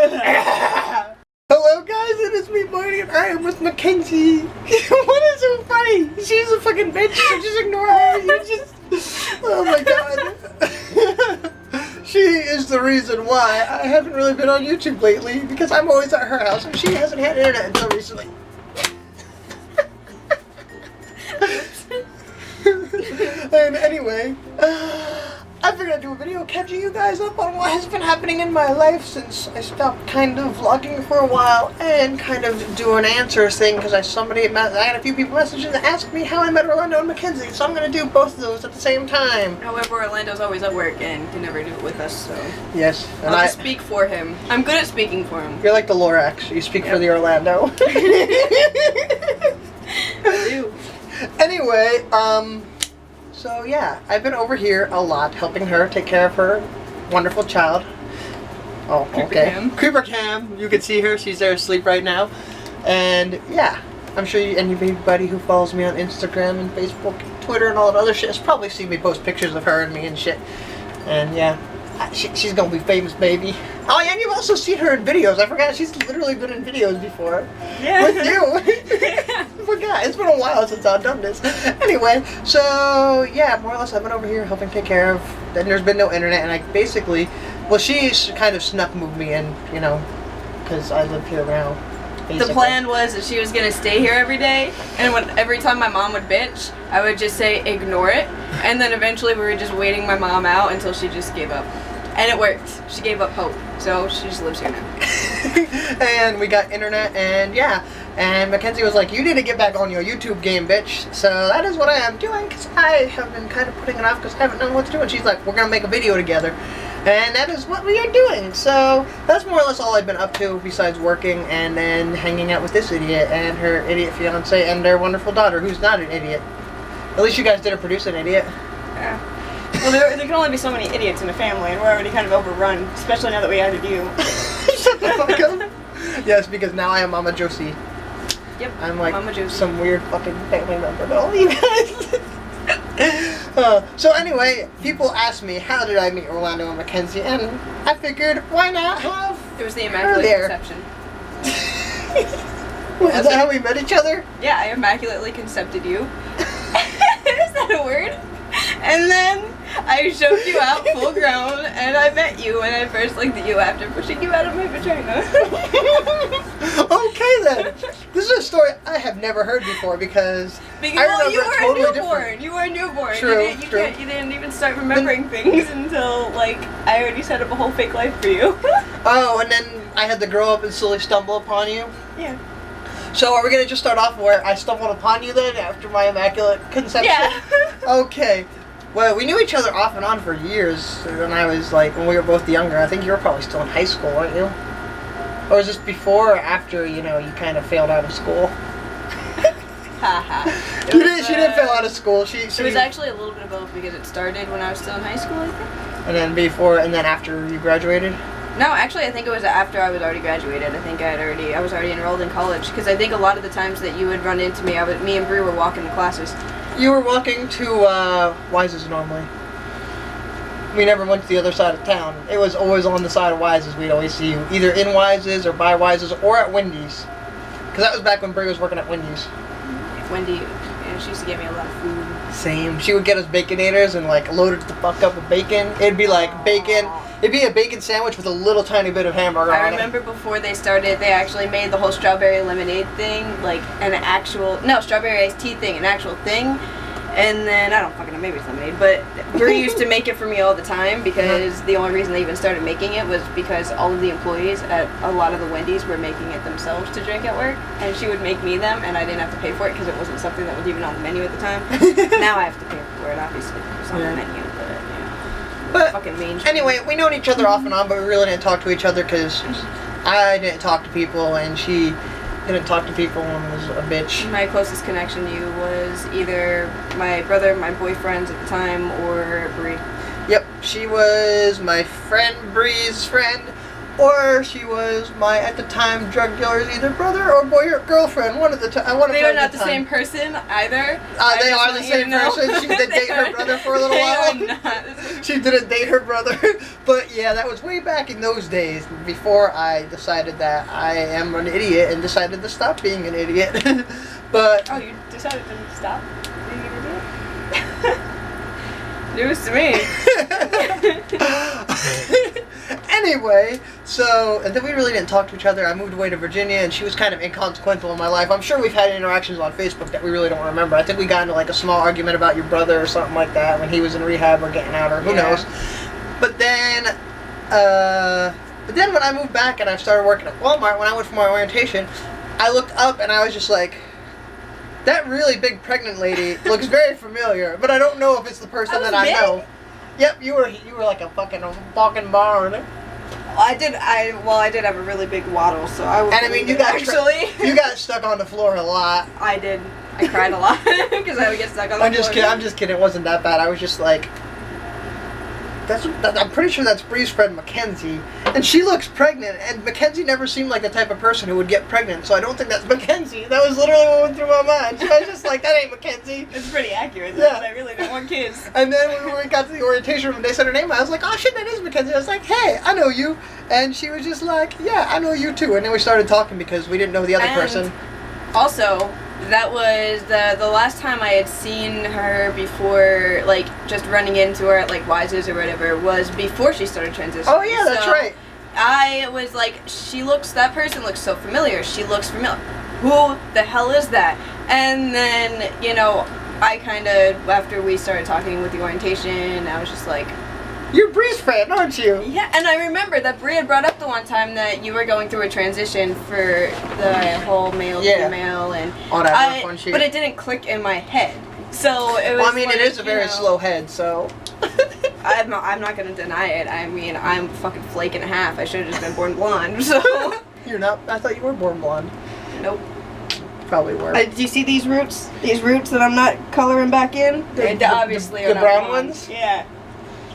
Hello guys, it is me Marty and I am with Mackenzie. What is so funny? She's a fucking bitch, so just ignore her. You just... Oh my god. She is the reason why I haven't really been on YouTube lately, because I'm always at her house and she hasn't had internet until recently. And anyway, I figured I'd do a video catching you guys up on what has been happening in my life since I stopped kind of vlogging for a while and kind of do an answers thing, because I had a few people message and ask me how I met Orlando and Mackenzie, so I'm going to do both of those at the same time. However, Orlando's always at work and can never do it with us, so... Yes. And I'll just speak for him. I'm good at speaking for him. You're like the Lorax. You speak for the Orlando. I do. Anyway, so yeah, I've been over here a lot helping her take care of her wonderful child. Oh, Creeper okay. Cam. Creeper Cam. You can see her. She's there asleep right now. And yeah, I'm sure anybody who follows me on Instagram and Facebook, and Twitter, and all that other shit has probably seen me post pictures of her and me and shit. And yeah, she's gonna be famous, baby. Oh yeah, and you've also seen her in videos. I forgot she's literally been in videos before. Yeah. With you. I forgot. It's been a while since I've done this. Anyway, so yeah, more or less I've been over here helping take care of. Then there's been no internet, and I basically, well, she's kind of snuck moved me in, you know, because I live here now. Basically. The plan was that she was gonna stay here every day, and every time my mom would bitch, I would just say ignore it, and then eventually we were just waiting my mom out until she just gave up. And it worked. She gave up hope. So she just lives here now. And we got internet, and yeah. And Mackenzie was like, you need to get back on your YouTube game, bitch. So that is what I am doing, because I have been kind of putting it off because I haven't known what to do. And she's like, we're going to make a video together. And that is what we are doing. So that's more or less all I've been up to besides working and then hanging out with this idiot and her idiot fiance and their wonderful daughter, who's not an idiot. At least you guys didn't produce an idiot. Yeah. Well, there can only be so many idiots in a family, and we're already kind of overrun, especially now that we added you. Shut the fuck up. Yes, because now I am Mama Josie. Yep, I'm like Mama Josie. some weird fucking family member to all you guys. So anyway, people ask me, how did I meet Orlando and Mackenzie? And I figured, why not have It was the her Immaculate there. Conception. Is that how we met each other? Yeah, I immaculately concepted you. Is that a word? And then I shoved you out full grown, and I met you, and I first looked at you after pushing you out of my vagina. Okay then. This is a story I have never heard before because I remember you were it totally a newborn. different. You were a newborn. True, You didn't even start remembering things until, like, I already set up a whole fake life for you. Oh, and then I had to grow up and slowly stumble upon you? Yeah. So are we going to just start off where I stumbled upon you then after my immaculate conception? Yeah. Okay. Well, we knew each other off and on for years when I was like, when we were both younger. I think you were probably still in high school, weren't you? Or was this before or after, you know, you kind of failed out of school? Haha. She didn't fail out of school. She It was actually a little bit of both because it started when I was still in high school, I think. And then before, and then after you graduated? No, actually, I think it was after I was already graduated. I think I was already enrolled in college because I think a lot of the times that you would run into me, me and Bree were walking to classes. You were walking to Wise's normally. We never went to the other side of town. It was always on the side of Wise's. We'd always see you either in Wise's or by Wise's or at Wendy's. Because that was back when Bree was working at Wendy's. Wendy, yeah, she used to get me a lot of food. Same. She would get us Baconators and like load it the fuck up with bacon. It'd be like bacon. It'd be a bacon sandwich with a little tiny bit of hamburger on it. I remember before they started, they actually made the whole strawberry lemonade thing, like strawberry iced tea thing, an actual thing. And then, I don't fucking know, maybe it's lemonade, but Bree used to make it for me all the time because the only reason they even started making it was because all of the employees at a lot of the Wendy's were making it themselves to drink at work. And she would make me them, and I didn't have to pay for it because it wasn't something that was even on the menu at the time. Now I have to pay for it, obviously, it's on the menu, but, you know. But fucking mainstream. anyway, we known each other off and on, but we really didn't talk to each other because I didn't talk to people and she didn't talk to people and was a bitch. My closest connection to you was either my brother, my boyfriends at the time, or Bree. Yep, she was my friend Bree's friend, or she was my, at the time, drug dealer's either brother or boy or girlfriend. One of the They were not the same person either. They are the same person. She did date her brother for a little while. They are not. She didn't date her brother. But yeah, that was way back in those days, before I decided that I am an idiot and decided to stop being an idiot. But Oh, you decided to stop being an idiot? News to me. Anyway, so, and then we really didn't talk to each other. I moved away to Virginia, and she was kind of inconsequential in my life. I'm sure we've had interactions on Facebook that we really don't remember. I think we got into like a small argument about your brother or something like that when he was in rehab or getting out, or who knows. But then when I moved back and I started working at Walmart, when I went for my orientation, I looked up and I was just like, that really big pregnant lady looks very familiar, but I don't know if it's the person that I know. Yep, you were like a fucking walking barn. I did have a really big waddle, so I would. And I mean, you got stuck on the floor a lot. I did. I cried a lot because I would get stuck on the floor. I'm just kidding. It wasn't that bad. I was just like, I'm pretty sure that's Bree's friend MacKenzie, and she looks pregnant. And MacKenzie never seemed like the type of person who would get pregnant, so I don't think that's MacKenzie. That was literally what went through my mind. So I was just like, that ain't MacKenzie. It's pretty accurate, though, but I really don't want kids. And then when we got to the orientation room and they said her name, I was like, oh shit, that is MacKenzie. I was like, hey, I know you. And she was just like, yeah, I know you too. And then we started talking because we didn't know the other person. Also, that was the last time I had seen her before, like, just running into her at, like, Wise's or whatever, was before she started transitioning. Oh, yeah, that's right. I was like, that person looks so familiar. She looks familiar. Who the hell is that? And then, you know, I kind of, after we started talking with the orientation, I was just like, you're Bree's friend, aren't you? yeah, and I remember that Bree had brought up the one time that you were going through a transition for the whole male-female, and all that fun shit. But it didn't click in my head. So it was. Well, I mean, like, it is a very slow head, so. I'm not gonna deny it. I mean, I'm a fucking flake and a half. I should have just been born blonde. So. You're not. I thought you were born blonde. Nope. Probably were. Do you see these roots? These roots that I'm not coloring back in? They obviously are the not brown blonde. ones. Yeah.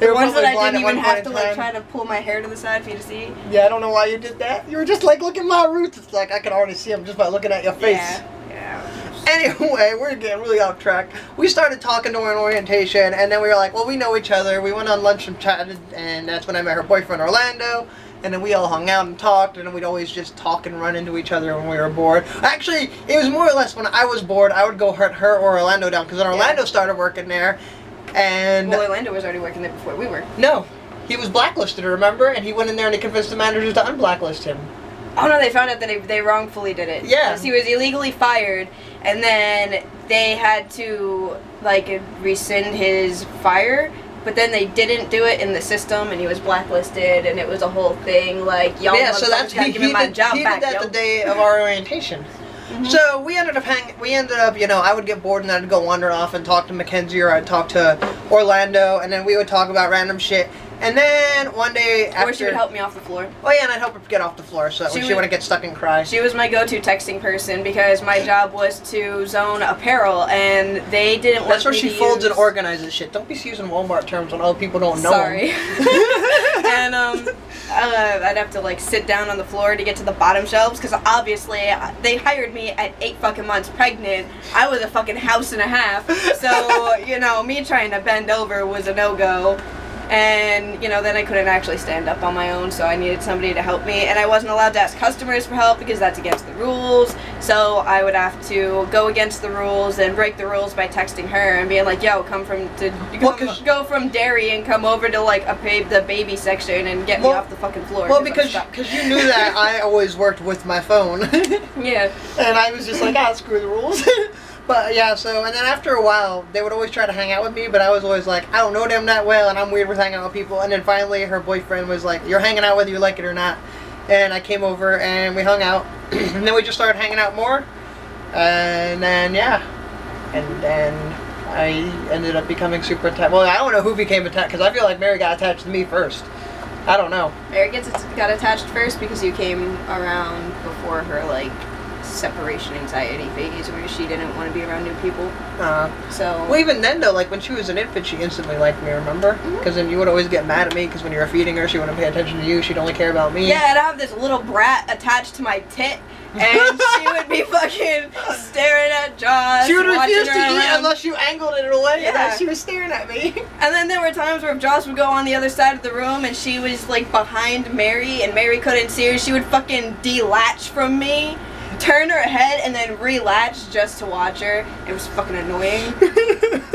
The ones that I didn't even have to like try to pull my hair to the side for you to see. Yeah, I don't know why you did that. You were just like, look at my roots. It's like I can already see them just by looking at your face. Yeah. Anyway, we're getting really off track. We started talking during orientation, and then we were like, well, we know each other. We went on lunch and chatted, and that's when I met her boyfriend, Orlando. And then we all hung out and talked, and then we'd always just talk and run into each other when we were bored. Actually, it was more or less when I was bored, I would go hunt her or Orlando down, because then Orlando started working there. And well, Orlando was already working there before we were. No, he was blacklisted, remember? And he went in there and he convinced the managers to unblacklist him. Oh no, they found out that they wrongfully did it. Yeah. Because he was illegally fired, and then they had to, like, rescind his fire, but then they didn't do it in the system, and he was blacklisted, and it was a whole thing, like, y'all so that's he did that the day of our orientation. Mm-hmm. So we ended up, you know, I would get bored and I'd go wander off and talk to MacKenzie, or I'd talk to Orlando, and then we would talk about random shit. And then one day after... Or she would help me off the floor. Oh yeah, and I'd help her get off the floor so that she wouldn't get stuck and cry. She was my go-to texting person because my job was to zone apparel, and they didn't want That's where she folds and organizes shit. Don't be using Walmart terms when other people don't know Sorry. And I'd have to like sit down on the floor to get to the bottom shelves because obviously they hired me at 8 fucking months pregnant. I was a fucking house and a half, so you know, me trying to bend over was a no-go. And, you know, then I couldn't actually stand up on my own, so I needed somebody to help me. And I wasn't allowed to ask customers for help because that's against the rules. So I would have to go against the rules and break the rules by texting her and being like, yo, go from dairy and come over to, like, the baby section and get me off the fucking floor. Well, because you knew that I always worked with my phone. Yeah. And I was just like, screw the rules. But yeah, so, and then after a while, they would always try to hang out with me, but I was always like, I don't know them that well, and I'm weird with hanging out with people. And then finally, her boyfriend was like, you're hanging out whether you like it or not. And I came over, and we hung out. And then we just started hanging out more. And then, yeah. And then I ended up becoming super attached. Well, I don't know who became attached, because I feel like Mary got attached to me first. I don't know. Mary got attached first because you came around before her, like, separation anxiety phase where she didn't want to be around new people. So. Well, even then though, like when she was an infant, she instantly liked me. Remember? Because then you would always get mad at me because when you were feeding her, she wouldn't pay attention to you. She'd only care about me. Yeah, and I have this little brat attached to my tit. And she would be fucking staring at Josh. She would refuse to eat around. unless you angled it away. Yeah. And she was staring at me. And then there were times where if Josh would go on the other side of the room and she was like behind Mary and Mary couldn't see her, she would fucking delatch from me, turn her head, and then relatch just to watch her. It was fucking annoying.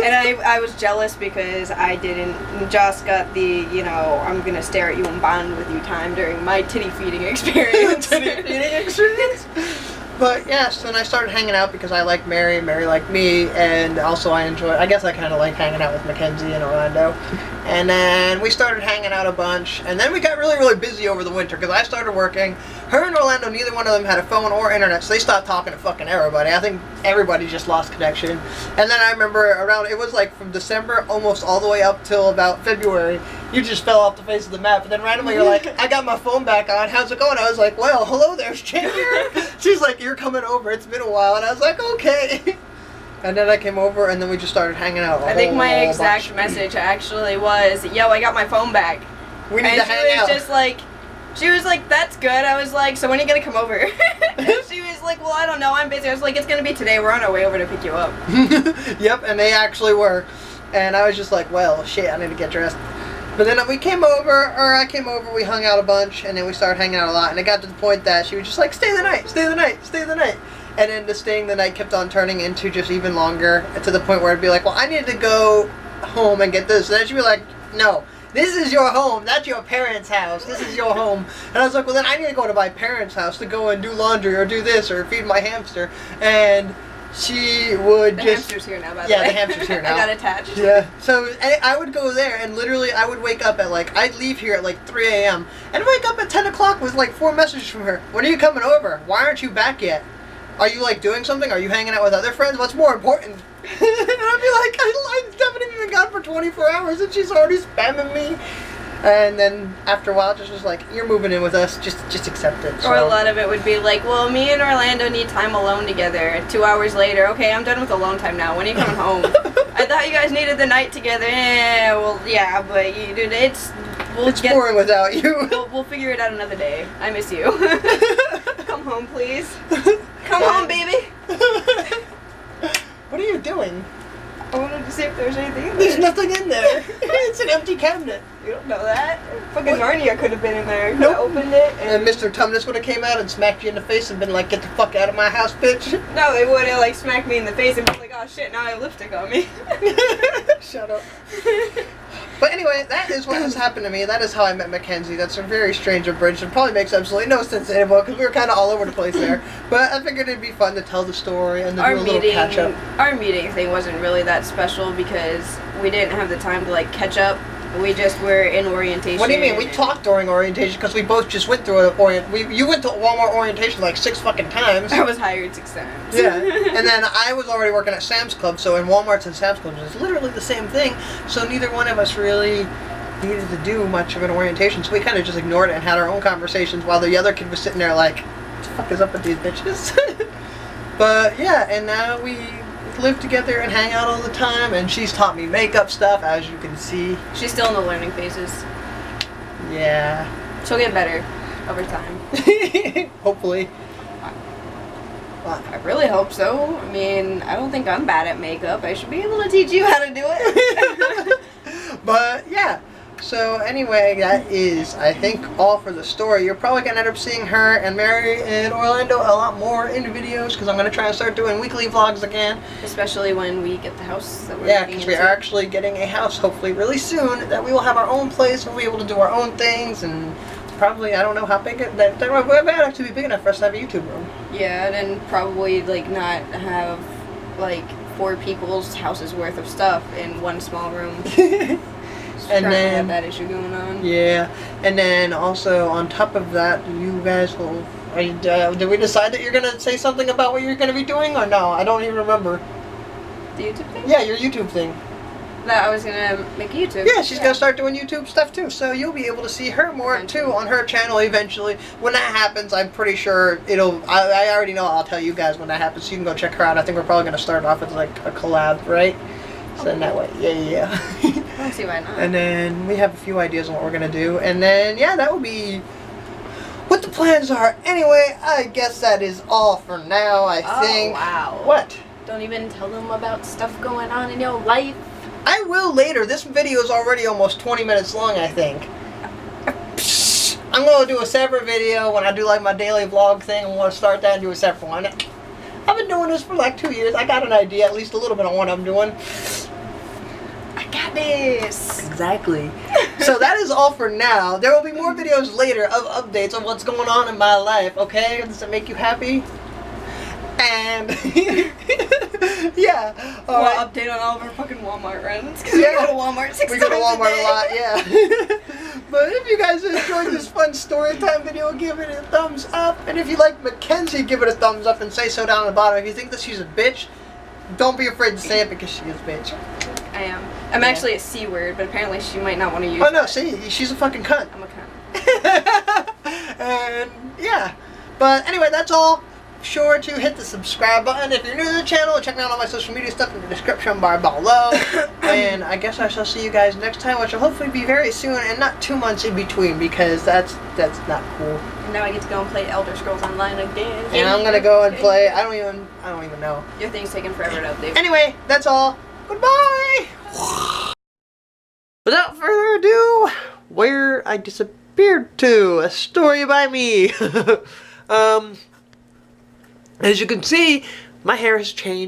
And I was jealous because I didn't. Josh got the, you know, I'm gonna stare at you and bond with you time during my titty feeding experience. But yes, then I started hanging out because I liked Mary, Mary liked me, and also I guess I kind of like hanging out with Mackenzie and Orlando. And then we started hanging out a bunch, and then we got really, really busy over the winter because I started working. Her and Orlando, neither one of them had a phone or internet, so they stopped talking to fucking everybody. I think everybody just lost connection. And then I remember it was like from December almost all the way up till about February, you just fell off the face of the map. But then randomly you're like, I got my phone back on, how's it going? I was like, well, hello there, stranger. She's like, you're coming over, it's been a while. And I was like, okay. And then I came over, and then we just started hanging out. I think my exact message actually was, yo, I got my phone back. We need to hang out. She was like, that's good. I was like, so when are you going to come over? And she was like, well, I don't know. I'm busy. I was like, it's going to be today. We're on our way over to pick you up. Yep, and they actually were. And I was just like, well, shit, I need to get dressed. But then I came over, we hung out a bunch, and then we started hanging out a lot. And it got to the point that she was just like, stay the night, stay the night, stay the night. And then the staying the night kept on turning into just even longer, to the point where I'd be like, well, I need to go home and get this. And then she'd be like, no, this is your home, that's your parents' house, this is your home. And I was like, well, then I need to go to my parents' house to go and do laundry or do this or feed my hamster. And she would The just... hamster's here now, by the way. Yeah, the hamster's here now. I got attached. Yeah. So I would go there, and literally I would wake up at I'd leave here at 3 a.m. and wake up at 10 o'clock with 4 messages from her. When are you coming over? Why aren't you back yet? Are you doing something? Are you hanging out with other friends? What's more important? And I'd be like, I haven't even been gone for 24 hours and she's already spamming me. And then after a while, just was like, you're moving in with us. Just accept it. So. Or a lot of it would be like, well, me and Orlando need time alone together. 2 hours later, okay, I'm done with alone time now. When are you coming home? I thought you guys needed the night together. Well, yeah, but it's boring without you. We'll figure it out another day. I miss you. Come home, please. Come home, baby. What are you doing? I wanted to see if there's anything in there. There's nothing in there. It's an empty cabinet. You don't know that? Fucking Narnia could have been in there. Nope. Opened it. And Mr. Tumnus would have came out and smacked you in the face and been like, get the fuck out of my house, bitch. No, they would have smacked me in the face and be like, oh shit, now I have lipstick on me. Shut up. But anyway, that is what has happened to me. That is how I met Mackenzie. That's a very strange abridged. It probably makes absolutely no sense anymore because we were kind of all over the place there. But I figured it'd be fun to tell the story and to do a little catch up. Our meeting thing wasn't really that special because we didn't have the time to catch up. We just were in orientation. What do you mean? We talked during orientation because we both just went through you went to Walmart orientation 6 fucking times. I was hired 6 times. Yeah. And then I was already working at Sam's Club, so in Walmart's and Sam's Club it's literally the same thing. So neither one of us really needed to do much of an orientation. So we kind of just ignored it and had our own conversations while the other kid was sitting there like, what the fuck is up with these bitches? But yeah, and now we live together and hang out all the time, and she's taught me makeup stuff, as you can see. She's still in the learning phases. Yeah. She'll get better over time. Hopefully. I really hope so. I mean, I don't think I'm bad at makeup. I should be able to teach you how to do it. But yeah. So anyway, that is, I think, all for the story. You're probably going to end up seeing her and Mary and Orlando a lot more in videos because I'm going to try and start doing weekly vlogs again. Especially when we get the house that we're Yeah, because we are actually getting a house, hopefully, really soon, that we will have our own place, we'll be able to do our own things, and probably, I don't know how big it, that might actually be big enough for us to have a YouTube room. Yeah, and then probably, not have, 4 people's houses worth of stuff in one small room. And then have that issue going on. Yeah, and then also on top of that, you guys will. Did we decide that you're gonna say something about what you're gonna be doing, or no? I don't even remember. The YouTube thing? Yeah, your YouTube thing. That I was gonna make a YouTube. Yeah, she's gonna start doing YouTube stuff too, so you'll be able to see her more too on her channel eventually. When that happens, I'm pretty sure I already know, I'll tell you guys when that happens, so you can go check her out. I think we're probably gonna start off with like a collab, right? So in that way, yeah. I don't see why not. And then we have a few ideas on what we're gonna do, and then yeah, that will be what the plans are. Anyway, I guess that is all for now, I think. Wow. What? Don't even tell them about stuff going on in your life. I will later. This video is already almost 20 minutes long, I think. I'm going to do a separate video when I do like my daily vlog thing. I'm going to start that and do a separate one. I've been doing this for like 2 years. I got an idea, at least a little bit on what I'm doing. I got this. Exactly. So that is all for now. There will be more videos later of updates on what's going on in my life, okay? Does it make you happy? And yeah, We'll right. update on all of our fucking Walmart runs because Yeah. we go to Walmart 6 We go to times Walmart day. a lot, yeah. But if you guys enjoyed this fun story time video, give it a thumbs up. And if you like Mackenzie, give it a thumbs up and say so down at the bottom. If you think that she's a bitch, don't be afraid to say it because she is a bitch. I am. I'm actually a C word, but apparently she might not want to use Oh no, that. see, she's a fucking cunt. I'm a cunt. And yeah, but anyway, that's all. Sure to hit the subscribe button if you're new to the channel, and check out all my social media stuff in the description bar below. And I guess I shall see you guys next time, which will hopefully be very soon and not 2 months in between, because that's not cool. And now I get to go and play Elder Scrolls Online again. And I'm gonna go and play. I don't even know. Your thing's taking forever to update. Anyway, that's all. Goodbye. Without further ado, where I disappeared to, a story by me. As you can see, my hair has changed.